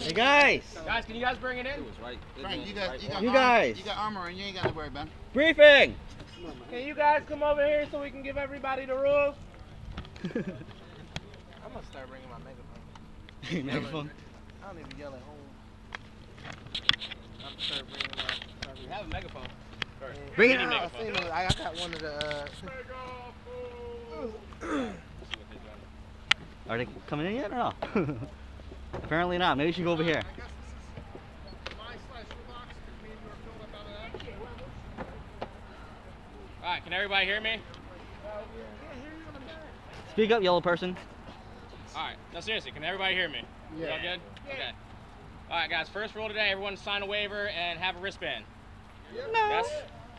Hey guys! Guys, can you guys bring it in? Frank, you got armor and you ain't got to worry about it. Briefing! Can you guys come over here so we can give everybody the rules? I'm gonna start bringing my megaphone. Megaphone? I don't even yell at home. I'm gonna start bringing my. We have a megaphone. Bring it out. I got one of the. Are they coming in yet or no? Apparently not. Maybe we should go over here. Alright, can everybody hear me? Speak up, yellow person. Alright, no seriously, can everybody hear me? Yeah. All good? Okay. Alright guys, first rule today, everyone sign a waiver and have a wristband. No. Yes?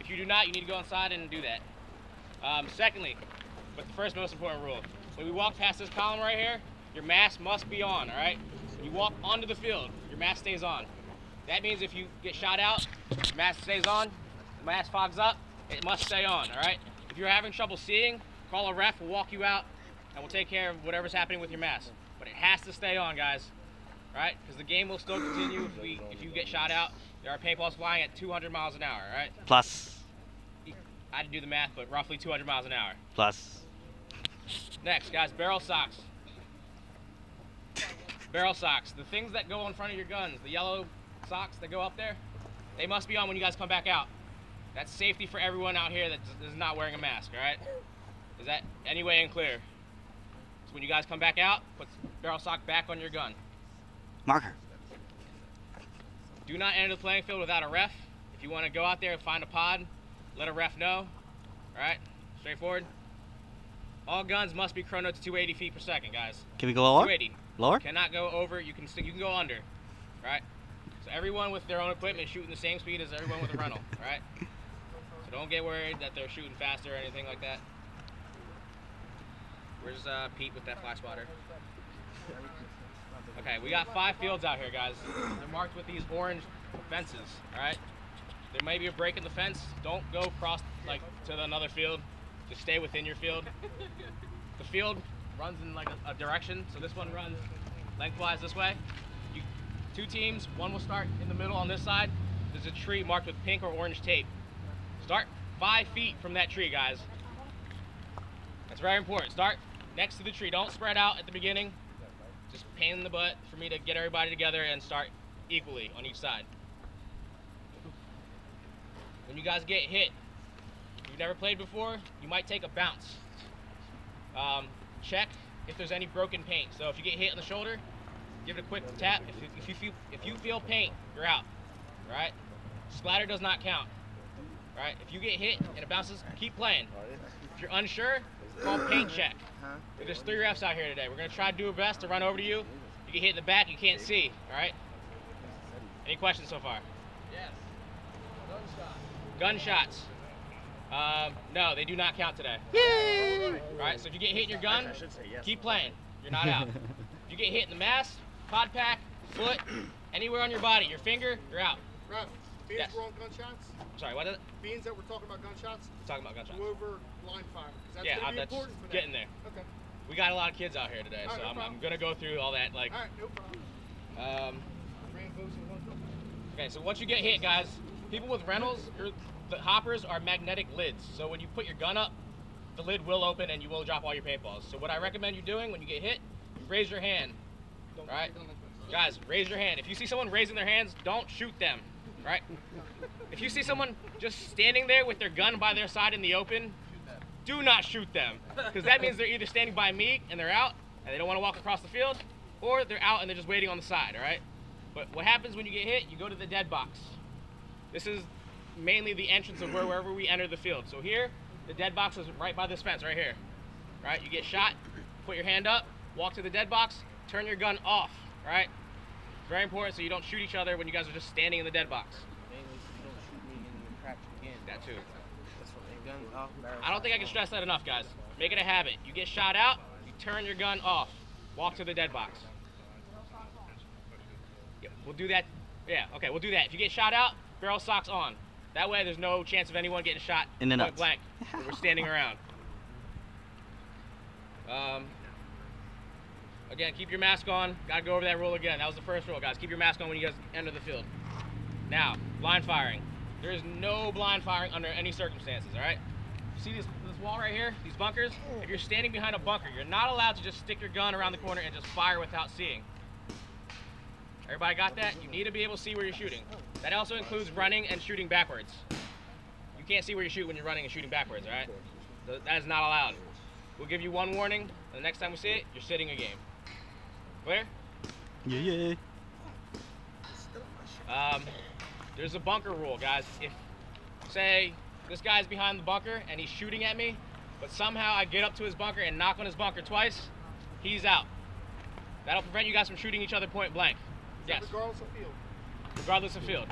If you do not, you need to go inside and do that. Secondly, but the first most important rule, when we walk past this column right here, your mask must be on, alright? When you walk onto the field, your mask stays on. That means if you get shot out, your mask stays on, the mask fogs up, it must stay on, alright? If you're having trouble seeing, call a ref, we'll walk you out, and we'll take care of whatever's happening with your mask. But it has to stay on, guys, alright? Because the game will still continue if you get shot out. There are paintballs flying at 200 miles an hour, alright? Plus. I had to do the math, but roughly 200 miles an hour. Plus. Next, guys, barrel socks. Barrel socks. The things that go in front of your guns, the yellow socks that go up there, they must be on when you guys come back out. That's safety for everyone out here that is not wearing a mask, alright? Is that any way clear? So when you guys come back out, put the barrel sock back on your gun. Marker. Do not enter the playing field without a ref. If you want to go out there and find a pod, let a ref know. Alright? Straightforward. All guns must be chrono to 280 feet per second, guys. Can we go lower? 280. Lower? Cannot go over. You can go under. Right? So everyone with their own equipment is shooting the same speed as everyone with a rental. Right? So don't get worried that they're shooting faster or anything like that. Where's Pete with that fly spotter? Okay, we got 5 fields out here, guys. They're marked with these orange fences. All right? There may be a break in the fence. Don't go across to another field. Just stay within your field. The field runs in a direction, so this one runs lengthwise this way. 2 teams, one will start in the middle on this side. There's a tree marked with pink or orange tape. Start 5 feet from that tree, guys. That's very important. Start next to the tree. Don't spread out at the beginning. Just pain in the butt for me to get everybody together and start equally on each side. When you guys get hit, if you've never played before, you might take a bounce. Check if there's any broken paint. So if you get hit in the shoulder, give it a quick tap. If you feel paint, you're out. Right? Splatter does not count. Right? If you get hit and it bounces, keep playing. If you're unsure, call paint check. There's 3 refs out here today. We're gonna try to do our best to run over to you. You get hit in the back, you can't see. All right? Any questions so far? Yes. Gunshots. No, they do not count today. Yay! Alright, so if you get hit in your gun, keep playing. You're not out. If you get hit in the mask, pod pack, foot, anywhere on your body, your finger, you're out. Ref, beans Yes. were on gunshots? Sorry, what is it? Beans that we're talking about gunshots? We're talking about gunshots. Go over line fire. 'Cause that's Yeah, gonna be that's important for getting them. there. Okay. We got a lot of kids out here today, All right, so no I'm problem. gonna go through all that. Alright, no problem. Okay, so once you get hit, guys, people with rentals, the hoppers are magnetic lids. So when you put your gun up, the lid will open and you will drop all your paintballs. So what I recommend you doing when you get hit, you raise your hand. All right, guys, raise your hand. If you see someone raising their hands, don't shoot them. Right? If you see someone just standing there with their gun by their side in the open, do not shoot them, because that means they're either standing by me and they're out and they don't want to walk across the field, or they're out and they're just waiting on the side. All right? But what happens when you get hit? You go to the dead box. This is mainly the entrance of wherever we enter the field. So here, the dead box is right by this fence right here. Right? You get shot, put your hand up, walk to the dead box, turn your gun off. Right? It's very important so you don't shoot each other when you guys are just standing in the dead box. Mainly so you don't shoot me in the crack again. That too. That's what they guns off. I don't think I can stress that enough, guys. Make it a habit. You get shot out, you turn your gun off. Walk to the dead box. Yeah, we'll do that. Yeah, okay, we'll do that. If you get shot out, barrel socks on. That way there's no chance of anyone getting shot In the point nuts. blank. We're standing around. again, keep your mask on. Gotta go over that rule again. That was the first rule, guys. Keep your mask on when you guys enter the field. Now, blind firing. There is no blind firing under any circumstances, all right? See this wall right here, these bunkers? If you're standing behind a bunker, you're not allowed to just stick your gun around the corner and just fire without seeing. Everybody got that? You need to be able to see where you're shooting. That also includes running and shooting backwards. You can't see where you shoot when you're running and shooting backwards, all right? So that is not allowed. We'll give you one warning, and the next time we see it, you're sitting a game. Clear? Yeah. There's a bunker rule, guys. If, say, this guy's behind the bunker and he's shooting at me, but somehow I get up to his bunker and knock on his bunker twice, he's out. That'll prevent you guys from shooting each other point blank. Yes. Regardless of field. Regardless of field.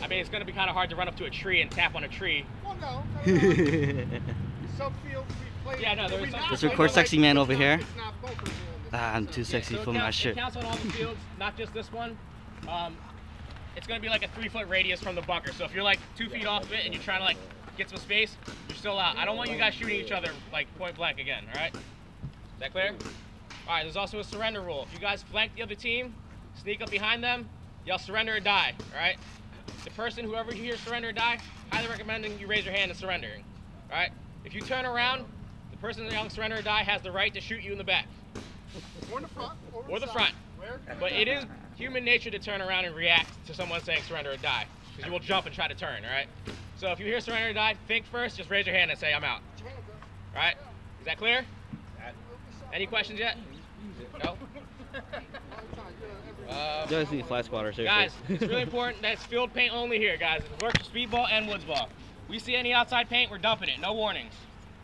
I mean, it's going to be kind of hard to run up to a tree and tap on a tree. Well, no. Some fields we play. Yeah, no, there's some. Let's record sexy man over here. It's not bunker rule. I'm too sexy for my shit. It counts on all the fields, not just this one. It's going to be like a 3-foot radius from the bunker. So if you're like 2 feet off of it and you're trying to like get some space, you're still out. I don't want you guys shooting each other like point blank again, all right? Is that clear? All right, there's also a surrender rule. If you guys flank the other team, sneak up behind them, yell surrender or die, all right? The person, whoever you hear surrender or die, highly recommending you raise your hand and surrendering, all right? If you turn around, the person yelling surrender or die has the right to shoot you in the back. Or in the front. Or the front. Where? But it is human nature to turn around and react to someone saying surrender or die, because you will jump and try to turn, all right? So if you hear surrender or die, think first, just raise your hand and say, I'm out. All right? Is that clear? Any questions yet? No? You guys need flat spotter, seriously. Guys, it's really important that it's field paint only here, guys. It works for speedball and woods ball. We see any outside paint, we're dumping it. No warnings.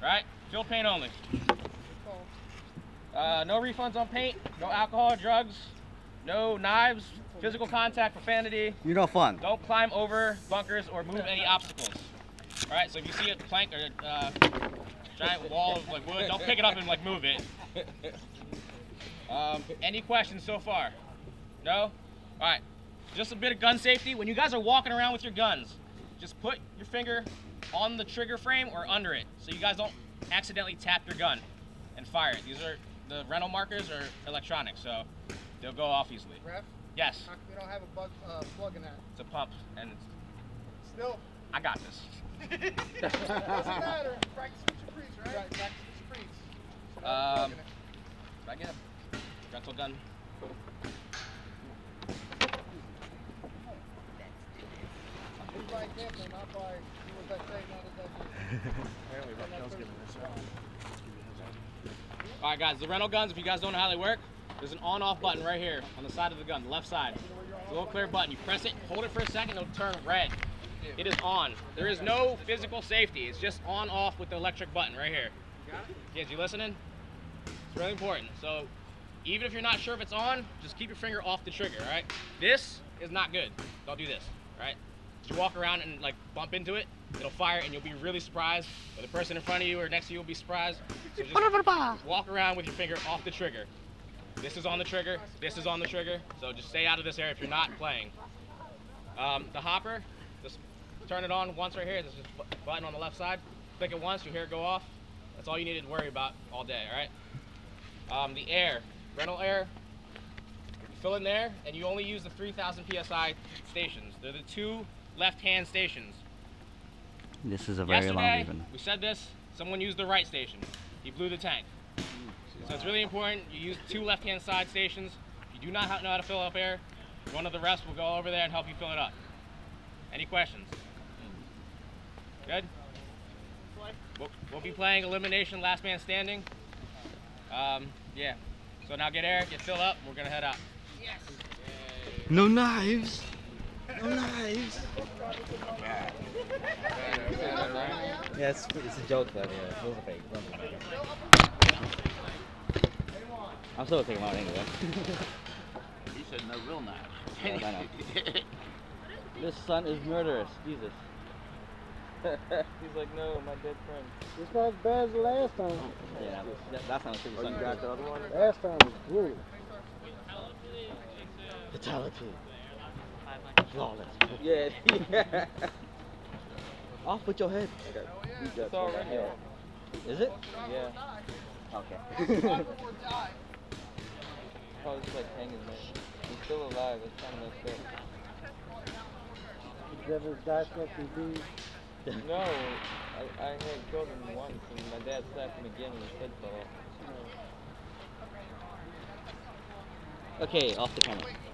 All right? Field paint only. No refunds on paint, no alcohol or drugs, no knives, physical contact, profanity. You're no fun. Don't climb over bunkers or move any obstacles. All right, so if you see a plank or a giant wall of like wood, don't pick it up and like move it. Any questions so far? No? All right, just a bit of gun safety. When you guys are walking around with your guns, just put your finger on the trigger frame or under it so you guys don't accidentally tap your gun and fire it. These are the rental markers are electronic, so they'll go off easily. Ref? Yes. How come we don't have a plug in that? It's a pump, and it's, Still. I got this. Doesn't matter. Practice what you preach, right? Right. Practice what you preach. So Did I get a rental gun? Who's by example, not by do what I say, not as I do. Apparently, Raquel's giving this one. All right, guys, the rental guns, if you guys don't know how they work, there's an on-off button right here on the side of the gun, the left side. It's a little clear button. You press it, hold it for a second, it'll turn red. It is on. There is no physical safety. It's just on-off with the electric button right here. Kids, you listening? It's really important. So even if you're not sure if it's on, just keep your finger off the trigger, all right? This is not good. Don't do this, all right? You walk around and like bump into it, it'll fire and you'll be really surprised, or the person in front of you or next to you will be surprised. So just walk around with your finger off the trigger. This is on the trigger, this is on the trigger, so just stay out of this area if you're not playing. The hopper, just turn it on once right here. There's a button on the left side. Click it once, you hear it go off. That's all you needed to worry about all day, all right? The air, rental air, you fill in there, and you only use the 3,000 PSI stations. They're the 2 left-hand stations. This is a very long even. We said this, someone used the right station. He blew the tank. So it's really important you use 2 left-hand side stations. If you do not know how to fill up air, one of the refs will go over there and help you fill it up. Any questions? Good? We'll be playing elimination, last man standing. Yeah. So now get air, get filled up, we're gonna head out. Yes. No knives. No knives. Yeah, it's a joke, but yeah, those are fake. I'm still taking them out anyway. He said no real knife. Yeah, I know. This son is murderous. Jesus. He's like, no, my dead friend. It's not as bad as the last time. Yeah, that's not a super son. You got the other one? Last time was brutal. Fatality. Flawless. Yeah. Yeah. Off with your head. It's all right here. Is it? Yeah. Okay. probably just like hanging there. He's still alive. It's kind of messed up. The devil's dissecting bees. No, I had killed him once, and my dad slapped him again, and his head fell off. Okay, off the camera.